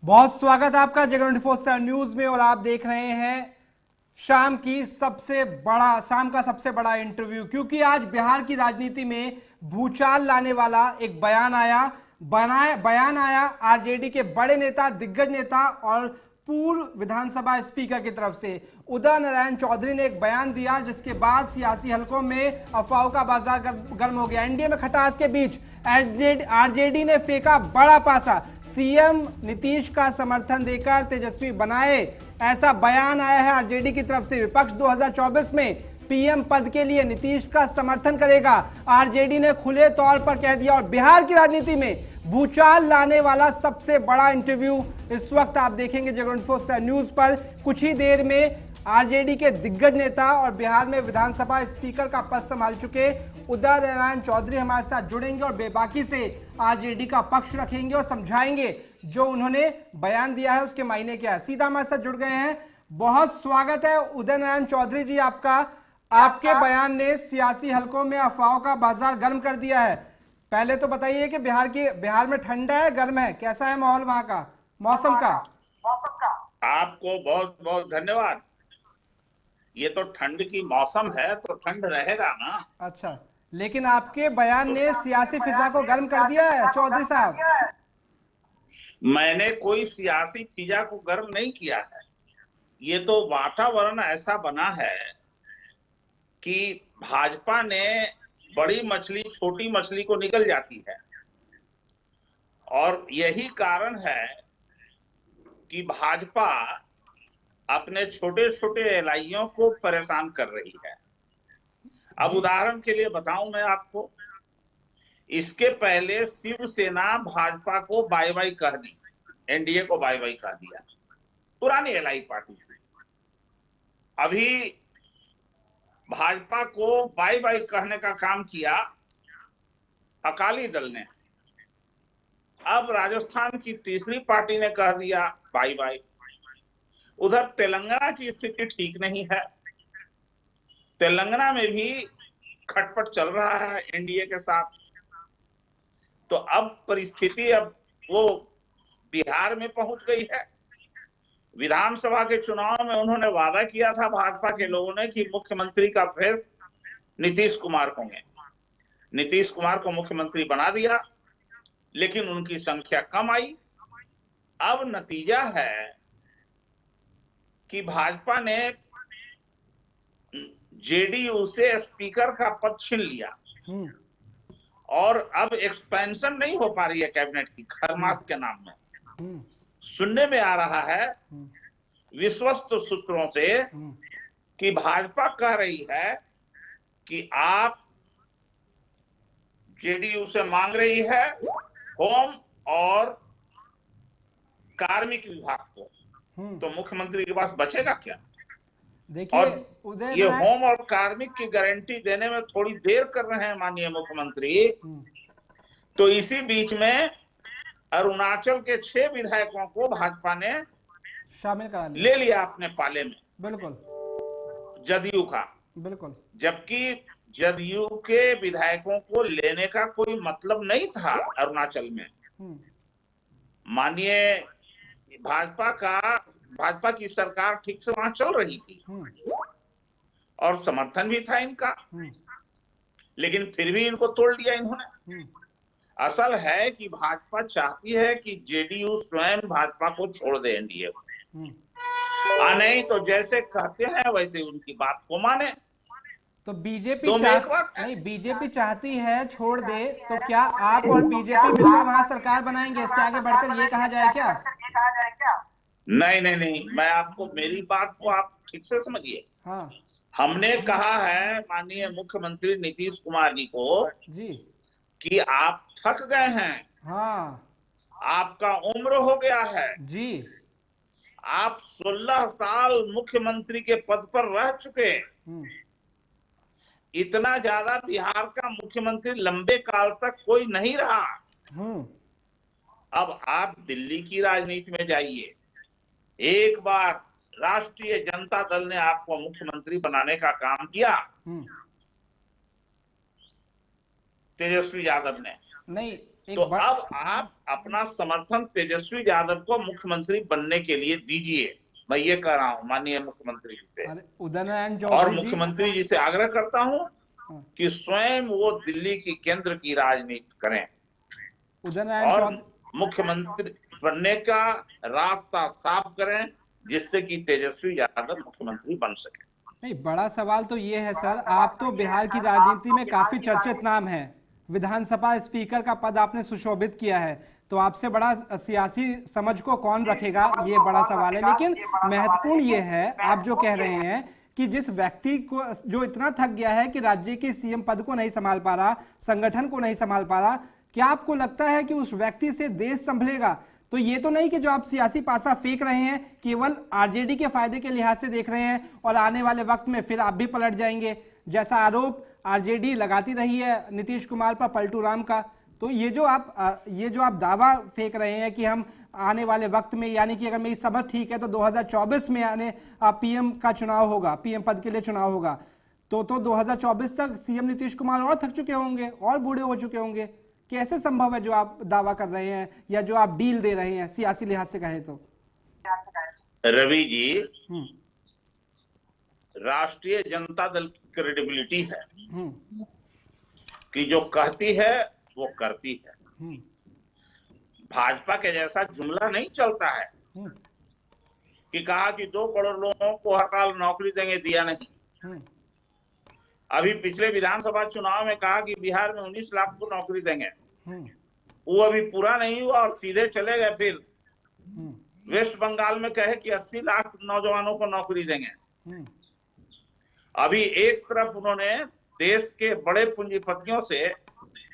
बहुत स्वागत है आपका जगह 24/7 न्यूज में। और आप देख रहे हैं शाम का सबसे बड़ा इंटरव्यू, क्योंकि आज बिहार की राजनीति में भूचाल लाने वाला एक बयान आया आरजेडी के बड़े नेता, दिग्गज नेता और पूर्व विधानसभा स्पीकर की तरफ से। उदय नारायण चौधरी ने एक बयान दिया, जिसके बाद सियासी हलकों में अफवाहों का बाजार गर्म हो गया। एनडीए में खटास के बीच आरजेडी ने फेंका बड़ा पासा, सीएम नीतीश का समर्थन देकर तेजस्वी बनाए, ऐसा बयान आया है आरजेडी की तरफ से। विपक्ष 2024 में पीएम पद के लिए नीतीश का समर्थन करेगा, आरजेडी ने खुले तौर पर कह दिया। और बिहार की राजनीति में भूचाल लाने वाला सबसे बड़ा इंटरव्यू इस वक्त आप देखेंगे जगह 24/7 न्यूज पर। कुछ ही देर में आरजेडी के दिग्गज नेता और बिहार में विधानसभा स्पीकर का पद संभाल चुके उदय नारायण चौधरी हमारे साथ जुड़ेंगे और बेबाकी से आरजेडी का पक्ष रखेंगे और समझाएंगे जो उन्होंने बयान दिया है उसके मायने क्या है। सीधा हमारे साथ जुड़ गए हैं। बहुत स्वागत है उदय नारायण चौधरी जी आपका। आपके बयान ने सियासी हलकों में अफवाहों का बाजार गर्म कर दिया है। पहले तो बताइए कि बिहार में ठंड है, गर्म है, कैसा है माहौल वहां का, मौसम का? आपको बहुत बहुत धन्यवाद। ये तो ठंड की मौसम है तो ठंड रहेगा ना। अच्छा, लेकिन आपके बयान ने सियासी फिजा को गर्म कर दिया है चौधरी साहब। मैंने कोई सियासी फिजा को गर्म नहीं किया है। ये तो वातावरण ऐसा बना है कि भाजपा ने बड़ी मछली छोटी मछली को निगल जाती है, और यही कारण है कि भाजपा अपने छोटे छोटे एलाइयों को परेशान कर रही है। अब उदाहरण के लिए बताऊं मैं आपको, इसके पहले शिवसेना भाजपा को बाय बाय कह दी, एनडीए को बाय बाय कह दिया, पुरानी एलआई पार्टी थी। अभी भाजपा को बाय बाय कहने का काम किया अकाली दल ने। अब राजस्थान की तीसरी पार्टी ने कह दिया बाय बाय। उधर तेलंगाना की स्थिति ठीक नहीं है। तेलंगाना में भी खटपट चल रहा है एनडीए के साथ। तो अब परिस्थिति अब वो बिहार में पहुंच गई है। विधानसभा के चुनाव में उन्होंने वादा किया था भाजपा के लोगों ने कि मुख्यमंत्री का फेस नीतीश कुमार होंगे। नीतीश कुमार को मुख्यमंत्री बना दिया, लेकिन उनकी संख्या कम आई। अब नतीजा है कि भाजपा ने जेडीयू से स्पीकर का पद छीन लिया, और अब एक्सपेंशन नहीं हो पा रही है कैबिनेट की, खरमास के नाम में। सुनने में आ रहा है विश्वस्त सूत्रों से कि भाजपा कह रही है कि आप जेडीयू से मांग रही है होम और कार्मिक विभाग को, तो मुख्यमंत्री के पास बचेगा क्या? देखिए, और ये होम और कार्मिक की गारंटी देने में थोड़ी देर कर रहे हैं माननीय मुख्यमंत्री। तो इसी बीच में अरुणाचल के 6 विधायकों को भाजपा ने शामिल करा ले लिया अपने पाले में, बिल्कुल जदयू का। बिल्कुल, जबकि जदयू के विधायकों को लेने का कोई मतलब नहीं था अरुणाचल में। माननीय भाजपा की सरकार ठीक से वहां चल रही थी और समर्थन भी था इनका, लेकिन फिर भी इनको तोड़ दिया इन्होंने। असल है कि भाजपा चाहती है कि जेडीयू स्वयं भाजपा को छोड़ दे, एनडीए को, नहीं तो जैसे कहते हैं वैसे उनकी बात को माने। तो बीजेपी चाहती है छोड़ दे, तो क्या आप और बीजेपी मिलकर वहां सरकार बनाएंगे? इससे आगे बढ़कर ये कहा जाए क्या? नहीं, मैं आपको, मेरी बात को आप ठीक से समझिए। हाँ, हमने कहा है माननीय मुख्यमंत्री नीतीश कुमार जी को जी कि आप थक गए हैं। हाँ, आपका उम्र हो गया है जी, आप 16 साल मुख्यमंत्री के पद पर रह चुके। इतना ज्यादा बिहार का मुख्यमंत्री लंबे काल तक कोई नहीं रहा। अब आप दिल्ली की राजनीति में जाइए। एक बार राष्ट्रीय जनता दल ने आपको मुख्यमंत्री बनाने का काम किया, तेजस्वी यादव ने। नहीं, तो अब आप अपना समर्थन तेजस्वी यादव को मुख्यमंत्री बनने के लिए दीजिए, मैं ये कह रहा हूं माननीय मुख्यमंत्री जी से। उदयनारायण और चौधरी जी, मुख्यमंत्री जी से आग्रह करता हूं कि स्वयं वो दिल्ली की केंद्र की राजनीति करें और मुख्यमंत्री बनने का रास्ता साफ करें, जिससे कि तेजस्वी यादव मुख्यमंत्री बन सके। नहीं, बड़ा सवाल तो ये है सर, आप तो बिहार की राजनीति में काफी चर्चित नाम है, विधानसभा स्पीकर का पद आपने सुशोभित किया है, तो आपसे बड़ा सियासी समझ को कौन रखेगा, ये बड़ा सवाल है। लेकिन महत्वपूर्ण ये है, आप जो कह रहे हैं कि जिस व्यक्ति को जो इतना थक गया है कि राज्य के सीएम पद को नहीं संभाल पा रहा, संगठन को नहीं संभाल पा रहा, क्या आपको लगता है कि उस व्यक्ति से देश संभलेगा? तो ये तो नहीं कि जो आप सियासी पासा फेंक रहे हैं केवल आरजेडी के फायदे के लिहाज से देख रहे हैं और आने वाले वक्त में फिर आप भी पलट जाएंगे, जैसा आरोप आरजेडी लगाती रही है नीतीश कुमार पर, पलटू राम का। तो ये जो आप दावा फेंक रहे हैं कि हम आने वाले वक्त में, यानी कि अगर मेरी समझ ठीक है तो 2024 में आने पीएम का चुनाव होगा, पीएम पद के लिए चुनाव होगा, तो 2024 तक सीएम नीतीश कुमार और थक चुके होंगे और बूढ़े हो चुके होंगे। कैसे संभव है जो आप दावा कर रहे हैं या जो आप डील दे रहे हैं सियासी लिहाज से कहें तो? रवि जी, राष्ट्रीय जनता दल की क्रेडिबिलिटी है कि जो कहती है वो करती है। भाजपा के जैसा जुमला नहीं चलता है कि कहा कि 2 करोड़ लोगों को हर साल नौकरी देंगे, दिया नहीं। अभी पिछले विधानसभा चुनाव में कहा कि बिहार में 19 लाख को नौकरी देंगे, वो अभी पूरा नहीं हुआ और सीधे चले गए। फिर वेस्ट बंगाल में कहे कि 80 लाख नौजवानों को नौकरी देंगे। अभी एक तरफ उन्होंने देश के बड़े पूंजीपतियों से,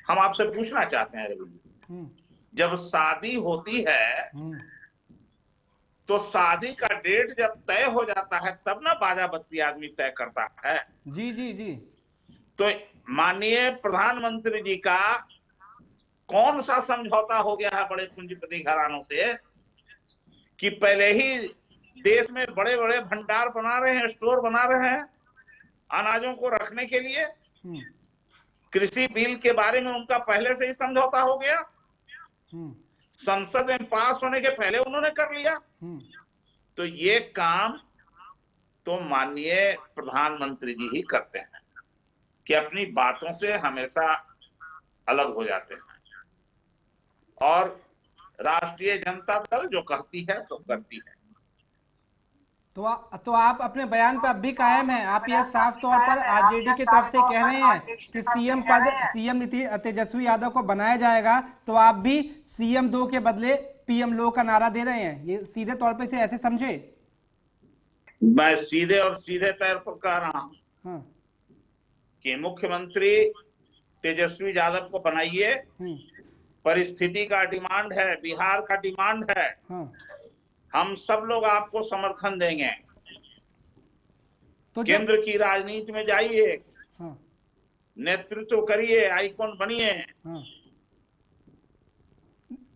हम आपसे पूछना चाहते हैं रवि जी, जब शादी होती है तो शादी का डेट जब तय हो जाता है तब ना बाजा बत्ती आदमी तय करता है। जी जी जी। तो माननीय प्रधानमंत्री जी का कौन सा समझौता हो गया है बड़े पूंजीपति घरानों से कि पहले ही देश में बड़े बड़े भंडार बना रहे हैं, स्टोर बना रहे हैं अनाजों को रखने के लिए। कृषि बिल के बारे में उनका पहले से ही समझौता हो गया, संसद में पास होने के पहले उन्होंने कर लिया। तो ये काम तो माननीय प्रधानमंत्री जी ही करते हैं कि अपनी बातों से हमेशा अलग हो जाते हैं और राष्ट्रीय जनता दल जो कहती है सो करती है। तो आप अपने बयान पर अब भी कायम हैं? आप ये साफ तौर पर आरजेडी की तरफ से कह रहे हैं कि सीएम तेजस्वी यादव को बनाया जाएगा, तो आप भी सीएम 2 के बदले पीएम लो का नारा दे रहे हैं, ये सीधे तौर पे से ऐसे समझे? मैं सीधे और सीधे तौर पर कह रहा हूं कि मुख्यमंत्री तेजस्वी यादव को बनाइए, परिस्थिति का डिमांड है, बिहार का डिमांड है, हम सब लोग आपको समर्थन देंगे। तो केंद्र की राजनीति में जाइए, नेतृत्व करिए, आइकॉन बनिए।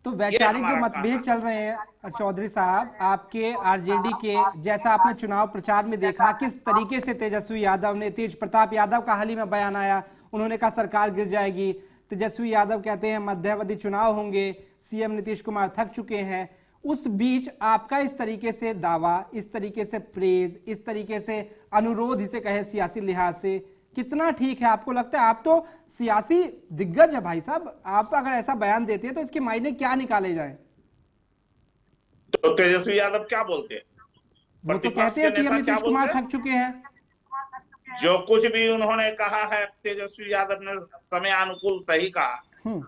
तो वैचारिक जो मतभेद चल रहे हैं चौधरी साहब आपके आरजेडी के, जैसा आपने चुनाव प्रचार में देखा किस तरीके से तेजस्वी यादव ने, तेज प्रताप यादव का हाल ही में बयान आया, उन्होंने कहा सरकार गिर जाएगी, तेजस्वी यादव कहते हैं मध्यावधि चुनाव होंगे, सीएम नीतीश कुमार थक चुके हैं। उस बीच आपका इस तरीके से दावा, इस तरीके से प्रेज, इस तरीके से अनुरोध इसे कहे सियासी लिहाज से, कितना ठीक है आपको लगता है? आप तो सियासी दिग्गज है भाई साहब, आप अगर ऐसा बयान देते हैं तो इसके मायने क्या निकाले जाए? तो तेजस्वी यादव क्या बोलते हैं? वो तो कहते हैं सीएम नीतीश कुमार थक चुके हैं। जो कुछ भी उन्होंने कहा है तेजस्वी यादव ने समयानुकूल सही कहा।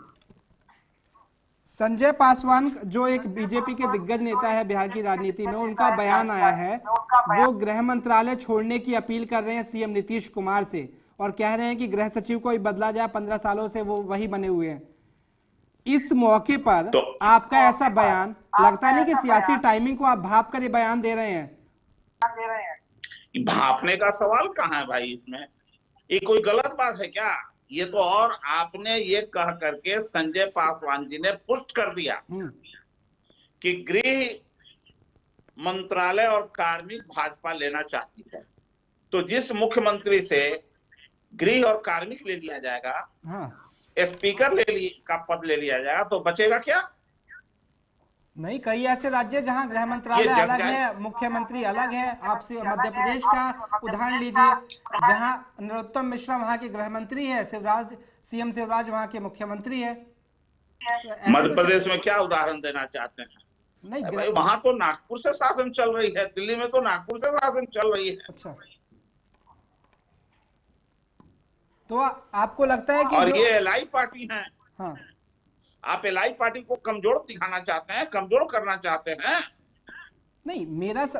संजय पासवान जो एक बीजेपी के दिग्गज नेता है बिहार की राजनीति में, उनका बयान आया है, वो गृह मंत्रालय छोड़ने की अपील कर रहे हैं सीएम नीतीश कुमार से और कह रहे हैं कि गृह सचिव को ही बदला जाए, 15 सालों से वो वही बने हुए हैं। इस मौके पर तो आपका ऐसा बयान लगता नहीं कि सियासी टाइमिंग को आप भाप कर ये बयान दे रहे हैं? भापने का सवाल कहाँ है भाई इसमें? ये कोई गलत बात है क्या? ये तो और आपने ये कह करके संजय पासवान जी ने पुष्ट कर दिया कि गृह मंत्रालय और कार्मिक भाजपा लेना चाहती है, तो जिस मुख्यमंत्री से गृह और कार्मिक ले लिया जाएगा स्पीकर का पद ले लिया जाएगा तो बचेगा क्या? नहीं, कई ऐसे राज्य जहां गृह ये मंत्रालय जग अलग जाए। है, मुख्यमंत्री अलग है। आप मध्य प्रदेश का उदाहरण लीजिए, जहां नरोत्तम मिश्रा वहां के गृह मंत्री है, शिवराज सीएम शिवराज वहां के मुख्यमंत्री है। तो ऐसे मध्य तो प्रदेश में क्या उदाहरण देना चाहते हैं? नहीं भाई वहां तो नागपुर से शासन चल रही है, दिल्ली में तो नागपुर से शासन चल रही है। अच्छा, तो आपको लगता है कि और जो ये एलआई पार्टी है। हाँ, आप एलआई पार्टी को कमजोर दिखाना चाहते हैं, कमजोर करना चाहते हैं। नहीं,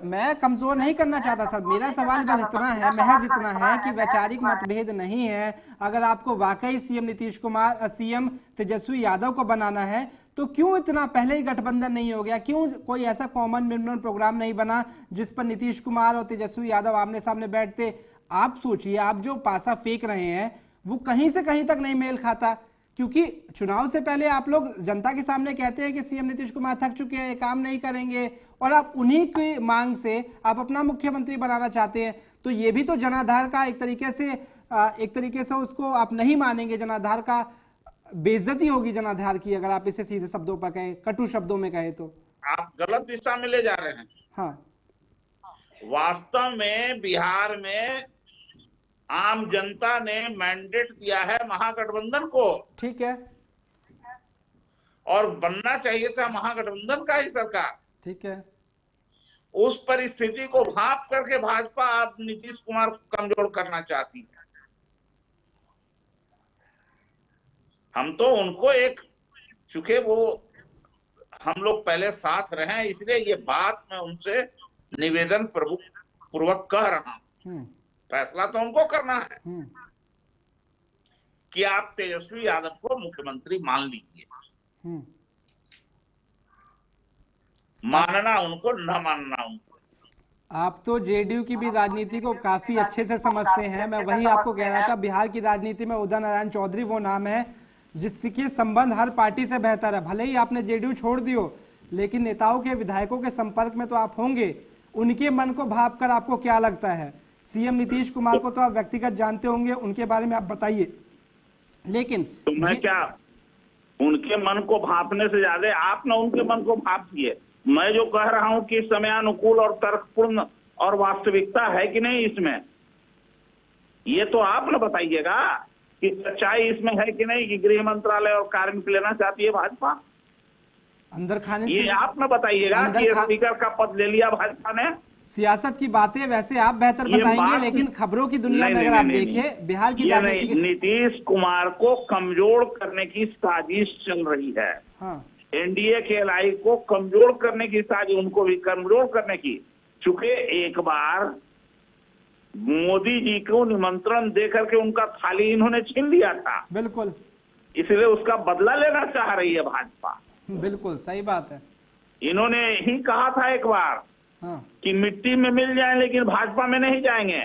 मैं कमजोर नहीं करना चाहता सर। मेरा सवाल बस इतना है, महज इतना है कि वैचारिक मतभेद नहीं है। अगर आपको वाकई सीएम नीतीश कुमार सीएम तेजस्वी यादव को बनाना है तो क्यों इतना पहले ही गठबंधन नहीं हो गया? क्यों कोई ऐसा कॉमन मिनिमम प्रोग्राम नहीं बना जिस पर नीतीश कुमार और तेजस्वी यादव आमने सामने बैठते? आप सोचिए, आप जो पासा फेंक रहे हैं वो कहीं से कहीं तक नहीं मेल खाता, क्योंकि चुनाव से पहले आप लोग जनता के सामने कहते हैं कि सीएम नीतीश कुमार थक चुके हैं, काम नहीं करेंगे, और आप उन्हीं की मांग से आप अपना मुख्यमंत्री बनाना चाहते हैं। तो ये भी तो जनाधार का एक तरीके से उसको आप नहीं मानेंगे। जनाधार का बेइज्जती होगी जनाधार की, अगर आप इसे सीधे शब्दों पर कहें, कटु शब्दों में कहें तो। आप गलत दिशा में ले जा रहे हैं। हाँ, वास्तव में बिहार में आम जनता ने मैंडेट दिया है महागठबंधन को, ठीक है, और बनना चाहिए था महागठबंधन का ही सरकार। ठीक है। उस परिस्थिति को भाप करके भाजपा अब नीतीश कुमार को कमजोर करना चाहती है। हम तो उनको चूंकि वो हम लोग पहले साथ रहे हैं, इसलिए ये बात मैं उनसे निवेदन पूर्वक कह रहा हूं। फैसला तो उनको करना है कि आप तेजस्वी यादव को मुख्यमंत्री मान लीजिए। मानना उनको, न मानना उनको। आप तो जेडीयू की भी राजनीति को काफी अच्छे से समझते हैं। मैं वही आपको कह रहा था, बिहार की राजनीति में उदय नारायण चौधरी वो नाम है जिसके संबंध हर पार्टी से बेहतर है। भले ही आपने जेडीयू छोड़ दियो, लेकिन नेताओं के, विधायकों के संपर्क में तो आप होंगे। उनके मन को भाप कर आपको क्या लगता है? सीएम नीतीश कुमार को तो आप व्यक्तिगत जानते होंगे, उनके बारे में आप बताइए। लेकिन तो मैं क्या उनके मन को भापने से ज्यादा आप ना उनके मन को भापिए। मैं जो कह रहा हूं कि समयानुकूल और तर्कपूर्ण और वास्तविकता है कि नहीं इसमें, ये तो आप ना बताइएगा कि सच्चाई इसमें है कि नहीं, कि गृह मंत्रालय और कार्मिक लेना चाहती है भाजपा। अंदर खाने ये आप ना बताइएगा कि स्पीकर का पद ले लिया भाजपा ने। सियासत की बातें वैसे आप बेहतर बताएंगे, लेकिन खबरों की दुनिया में अगर आप देखें, बिहार की राजनीति, नीतीश कुमार को कमजोर करने की साजिश चल रही है। हाँ, एनडीए के एलआई को कमजोर करने की साजिश, उनको भी कमजोर करने की। चूंकि एक बार मोदी जी को निमंत्रण दे करके उनका थाली इन्होंने छीन लिया था, बिल्कुल, इसलिए उसका बदला लेना चाह रही है भाजपा। बिल्कुल सही बात है। इन्होंने ही कहा था एक बार कि मिट्टी में मिल जाए लेकिन भाजपा में नहीं जाएंगे।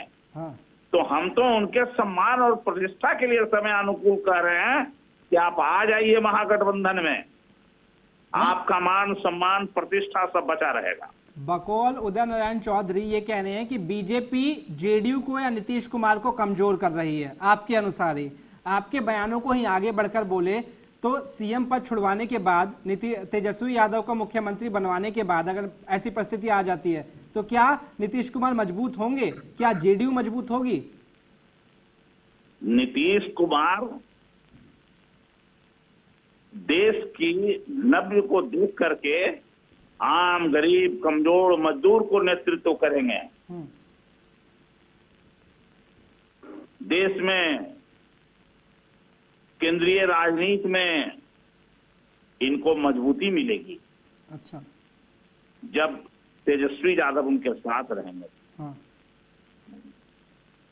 तो हम तो उनके सम्मान और प्रतिष्ठा के लिए समय अनुकूल कह रहे हैं कि आप आ जाइए महागठबंधन में, आपका मान सम्मान प्रतिष्ठा सब बचा रहेगा। बकौल उदय नारायण चौधरी ये कह रहे हैं कि बीजेपी जेडीयू को या नीतीश कुमार को कमजोर कर रही है। आपके अनुसार ही, आपके बयानों को ही आगे बढ़कर बोले तो सीएम पद छुड़वाने के बाद, तेजस्वी यादव को मुख्यमंत्री बनवाने के बाद अगर ऐसी परिस्थिति आ जाती है तो क्या नीतीश कुमार मजबूत होंगे? क्या जेडीयू मजबूत होगी? नीतीश कुमार देश की नब्ज को देख करके आम, गरीब, कमजोर, मजदूर को नेतृत्व करेंगे। देश में केंद्रीय राजनीति में इनको मजबूती मिलेगी। अच्छा, जब तेजस्वी यादव उनके साथ रहेंगे। हाँ।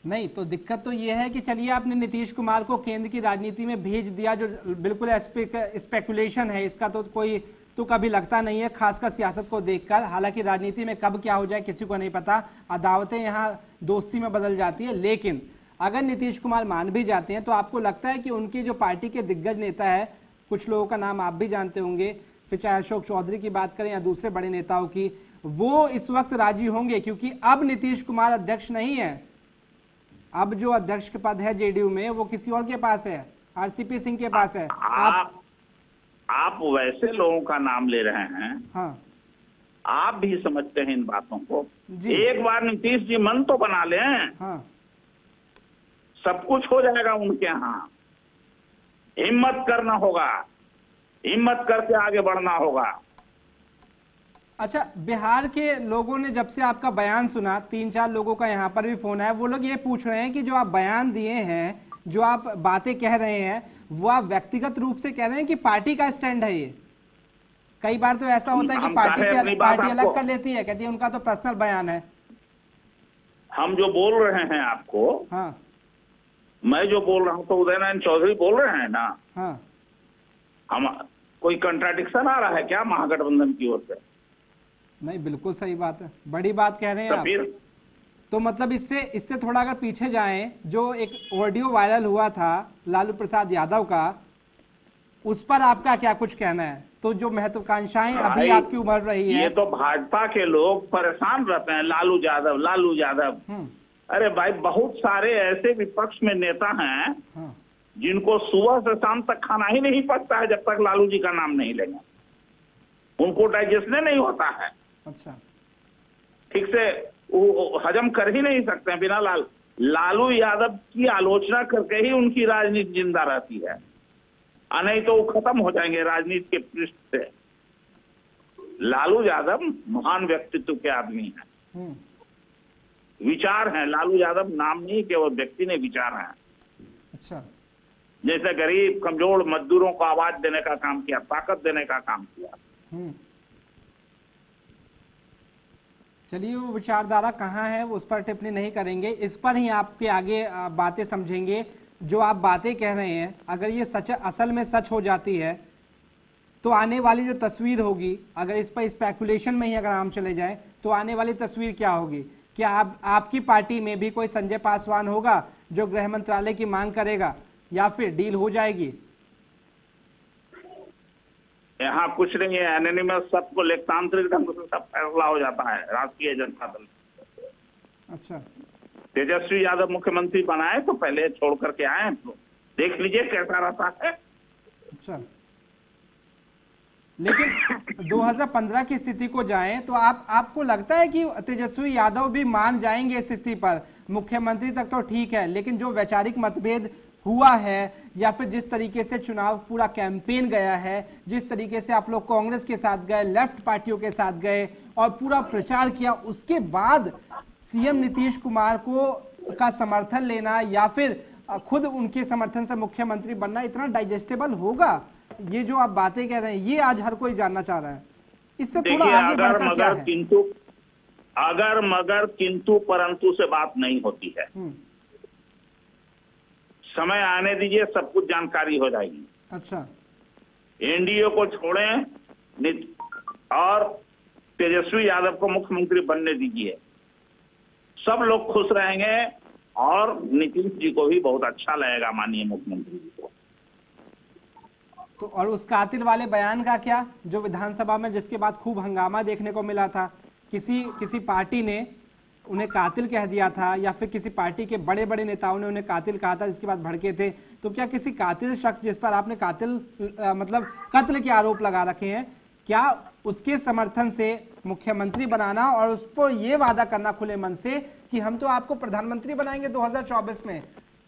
नहीं तो दिक्कत तो ये है कि चलिए आपने नीतीश कुमार को केंद्र की राजनीति में भेज दिया, जो बिल्कुल स्पेकुलेशन है, इसका तो कोई तो कभी लगता नहीं है, खासकर सियासत को देखकर। हालांकि राजनीति में कब क्या हो जाए किसी को नहीं पता, अदावतें यहाँ दोस्ती में बदल जाती है। लेकिन अगर नीतीश कुमार मान भी जाते हैं तो आपको लगता है कि उनकी जो पार्टी के दिग्गज नेता है, कुछ लोगों का नाम आप भी जानते होंगे, फिर चाहे अशोक चौधरी की बात करें या दूसरे बड़े नेताओं की, वो इस वक्त राजी होंगे? क्योंकि अब नीतीश कुमार अध्यक्ष नहीं है, अब जो अध्यक्ष के पद है जेडीयू में वो किसी और के पास है। आरसीपी सिंह के पास है। आप वैसे लोगों का नाम ले रहे हैं। हाँ आप भी समझते हैं इन बातों को जी। एक बार नीतीश जी मन तो बना लें। हाँ सब कुछ हो जाएगा उनके यहाँ। हिम्मत करना होगा, हिम्मत करके आगे बढ़ना होगा। अच्छा, बिहार के लोगों ने जब से आपका बयान सुना, 3-4 लोगों का यहाँ पर भी फोन आया, वो लोग ये पूछ रहे हैं कि जो आप बयान दिए हैं, जो आप बातें कह रहे हैं, वो आप व्यक्तिगत रूप से कह रहे हैं कि पार्टी का स्टैंड है ये? कई बार तो ऐसा होता है कि पार्टी अलग कर लेती है, कहती है उनका तो पर्सनल बयान है। हम जो बोल रहे हैं आपको, हाँ मैं जो बोल रहा हूँ तो उदय नारायण चौधरी बोल रहे हैं ना। हाँ, हम कोई कंट्राडिक्शन आ रहा है क्या महागठबंधन की ओर से? नहीं, बिल्कुल सही बात है, बड़ी बात कह रहे हैं आप। तो मतलब इससे थोड़ा अगर पीछे जाएं, जो एक ऑडियो वायरल हुआ था लालू प्रसाद यादव का, उस पर आपका क्या कुछ कहना है? तो जो महत्वाकांक्षाएं अभी आपकी उभर रही है, ये तो भाजपा के लोग परेशान रहते हैं, लालू यादव लालू यादव। अरे भाई, बहुत सारे ऐसे विपक्ष में नेता हैं जिनको सुबह से शाम तक खाना ही नहीं पचता है जब तक लालू जी का नाम नहीं लेंगे। उनको डाइजेशन नहीं होता है। अच्छा, ठीक से वो हजम कर ही नहीं सकते हैं बिना लालू यादव की आलोचना करके ही उनकी राजनीति जिंदा रहती है, नहीं तो वो खत्म हो जाएंगे राजनीति के पृष्ठ से। लालू यादव महान व्यक्तित्व के आदमी हैं, विचार हैं। लालू यादव नाम नहीं, केवल व्यक्ति ने विचार हैं। अच्छा, जैसे गरीब कमजोर मजदूरों को आवाज देने का काम किया, ताकत देने का काम किया। चलिए, वो विचारधारा कहाँ है वो उस पर टिप्पणी नहीं करेंगे, इस पर ही आपके आगे बातें समझेंगे। जो आप बातें कह रहे हैं, अगर ये सच असल में सच हो जाती है तो आने वाली जो तस्वीर होगी, अगर इस पर स्पेकुलेशन में ही अगर हम चले जाएं, तो आने वाली तस्वीर क्या होगी? क्या आपकी पार्टी में भी कोई संजय पासवान होगा जो गृह मंत्रालय की मांग करेगा, या फिर डील हो जाएगी? यहाँ कुछ नहीं है, एनोनिमस, सबको लोकतांत्रिक ढंग से सब फैसला हो जाता है राष्ट्रीय जनता दल। अच्छा, तेजस्वी यादव मुख्यमंत्री बनाए तो पहले छोड़ करके आए, तो देख लीजिए कैसा रहता है। अच्छा, लेकिन 2015 की स्थिति को जाएं तो आपको लगता है कि तेजस्वी यादव भी मान जाएंगे इस स्थिति पर? मुख्यमंत्री तक तो ठीक है, लेकिन जो वैचारिक मतभेद हुआ है, या फिर जिस तरीके से चुनाव पूरा कैंपेन गया है, जिस तरीके से आप लोग कांग्रेस के साथ गए, लेफ्ट पार्टियों के साथ गए और पूरा प्रचार किया, उसके बाद सीएम नीतीश कुमार का समर्थन लेना या फिर खुद उनके समर्थन से मुख्यमंत्री बनना इतना डाइजेस्टेबल होगा? ये जो आप बातें कह रहे हैं, ये आज हर कोई जानना चाह रहा है। इससे थोड़ा आगे बढ़कर क्या है? अगर मगर किंतु परंतु से बात नहीं होती है। समय आने दीजिए, सब कुछ जानकारी हो जाएगी। अच्छा, एनडीए को छोड़ें और तेजस्वी यादव को मुख्यमंत्री बनने दीजिए, सब लोग खुश रहेंगे और नीतीश जी को भी बहुत अच्छा लगेगा, माननीय मुख्यमंत्री जी को। तो और उस कातिल वाले बयान का क्या, जो विधानसभा में जिसके बाद खूब हंगामा देखने को मिला था? किसी पार्टी ने उन्हें कातिल कह दिया था, या फिर किसी पार्टी के बड़े बड़े नेताओं ने उन्हें कातिल कहा था, जिसके बाद भड़के थे। तो क्या किसी कातिल शख्स जिस पर आपने मतलब कत्ल के आरोप लगा रखे हैं, क्या उसके समर्थन से मुख्यमंत्री बनाना और उस पर यह वादा करना खुले मन से कि हम तो आपको प्रधानमंत्री बनाएंगे 2024 में,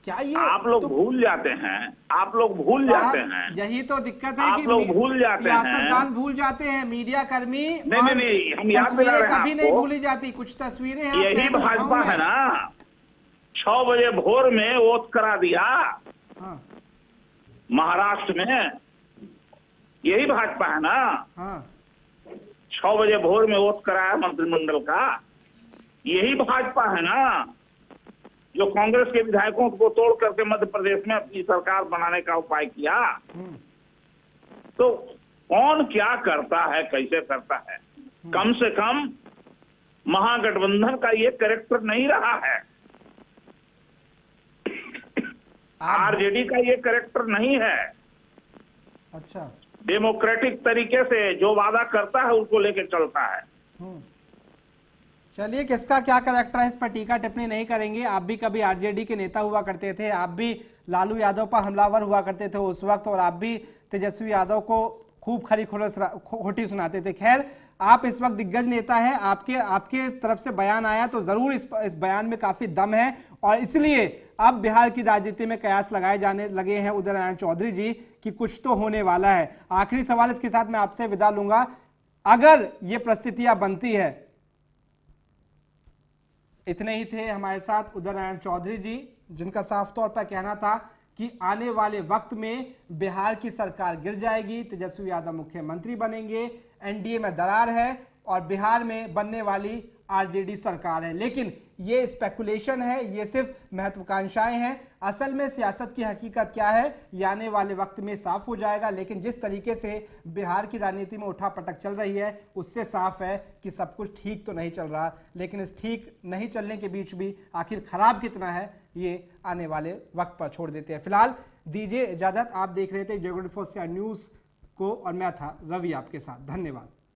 क्या ये आप लोग भूल जाते हैं? आप लोग भूल जाते हैं, यही तो दिक्कत है कि आप लोग भूल जाते हैं, सियासतदान भूल जाते हैं, मीडिया कर्मी नहीं, हम याद दिला रहे हैं, कभी नहीं भूली जाती। कुछ तस्वीरें हैं, यही भाजपा है ना। 6 बजे भोर में वोट करा दिया महाराष्ट्र में, यही भाजपा है ना। 6 बजे भोर में वोट कराया मंत्रिमंडल का, यही भाजपा है ना जो कांग्रेस के विधायकों को तोड़ करके मध्य प्रदेश में अपनी सरकार बनाने का उपाय किया। तो कौन क्या करता है, कैसे करता है, कम से कम महागठबंधन का ये कैरेक्टर नहीं रहा है, आरजेडी का ये कैरेक्टर नहीं है। अच्छा, डेमोक्रेटिक तरीके से जो वादा करता है उसको लेकर चलता है। चलिए, किसका क्या कैरेक्टर है इस पर टीका टिप्पणी नहीं करेंगे। आप भी कभी आरजेडी के नेता हुआ करते थे, आप भी लालू यादव पर हमलावर हुआ करते थे उस वक्त, और आप भी तेजस्वी यादव को खूब खरी खोटी सुनाते थे। खैर, आप इस वक्त दिग्गज नेता हैं, आपके तरफ से बयान आया तो जरूर इस बयान में काफी दम है, और इसलिए अब बिहार की राजनीति में कयास लगाए जाने लगे हैं उदय नारायण चौधरी जी कि कुछ तो होने वाला है। आखिरी सवाल इसके साथ मैं आपसे विदा लूंगा, अगर ये परिस्थितियां बनती है। इतने ही थे हमारे साथ उदय नारायण चौधरी जी, जिनका साफ तौर पर कहना था कि आने वाले वक्त में बिहार की सरकार गिर जाएगी, तेजस्वी यादव मुख्यमंत्री बनेंगे, एनडीए में दरार है और बिहार में बनने वाली आरजेडी सरकार है। लेकिन ये स्पेकुलेशन है, ये सिर्फ महत्वाकांक्षाएं हैं। असल में सियासत की हकीकत क्या है ये आने वाले वक्त में साफ हो जाएगा। लेकिन जिस तरीके से बिहार की राजनीति में उठापटक चल रही है उससे साफ है कि सब कुछ ठीक तो नहीं चल रहा। लेकिन इस ठीक नहीं चलने के बीच भी आखिर खराब कितना है ये आने वाले वक्त पर छोड़ देते हैं। फिलहाल दीजिए इजाजत। आप देख रहे थे J24 न्यूज को और मैं था रवि आपके साथ। धन्यवाद।